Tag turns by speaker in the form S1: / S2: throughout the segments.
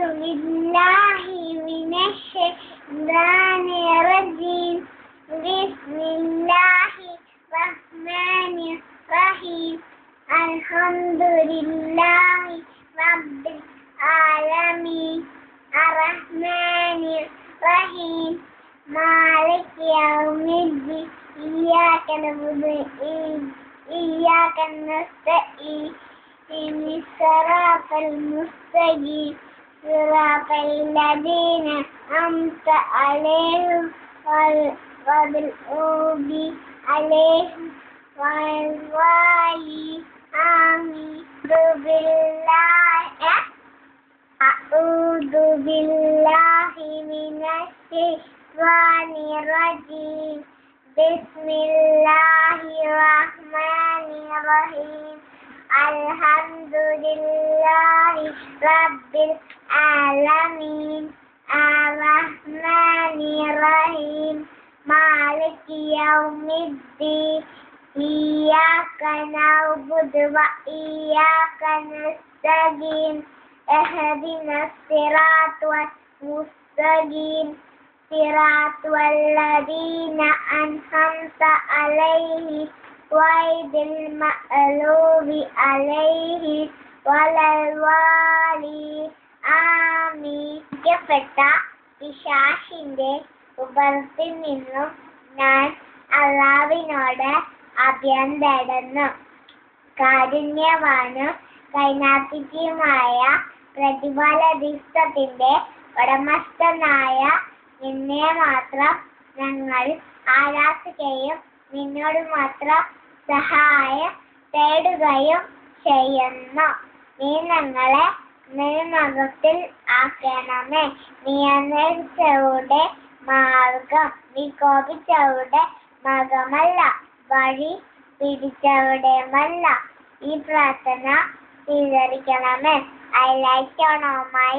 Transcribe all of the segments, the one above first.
S1: بالله من الشيطان الرجيم بسم الله الرحمن الرحيم الحمد لله رب العالمين الرحمن الرحيم مالك يوم الدين إياك نعبد وإياك نستعين الصراط المستقيم صراط الذين أنعمت عليهم غير المغضوب عليهم ولا الضالين آمين أعوذ بالله من الشيطان الرجيم بسم الله الرحمن الرحيم الحمد لله رب العالمين الرحمن الرحيم مالك يوم الدين إياك نعبد وإياك نستعين اهدنا الصراط المستقيم صراط الذين أنعمت عليهم غير المغضوب عليهم ولا الضالين ആമീൻ. പ്പെട്ട പിശാചിന്റെ ഉപദ്രവത്തിൽ നിന്നും ഞാൻ അല്ലാഹുവിനോട് അഭയം തേടുന്നു. കാരുണ്യവാനും കരുണാധിക്യനുമായ പ്രതിഫലദിവസത്തിന്റെ ഉടമസ്ഥനായ നിന്നെ മാത്രം ഞങ്ങൾ ആരാധിക്കുകയും നിന്നോട് മാത്രം സഹായം തേടുകയും ചെയ്യുന്നു. നീ ഞങ്ങളെ നിർമ്മത്തിൽ ആക്കണമേ. നീ അനേകരുടെ മാർഗം, നീ കോപിച്ചവരുടെ മാർഗമല്ല, വഴി പിടിച്ചവരുടെയുമല്ല. ഈ പ്രാർത്ഥന സ്വീകരിക്കണമേ. I light on all my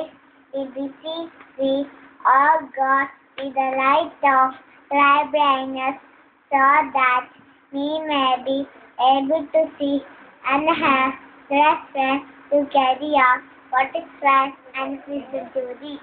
S1: thee, O God, with the light of thy brightness, so that we may be able to see and have strength to carry out what is right and pleasing to thee.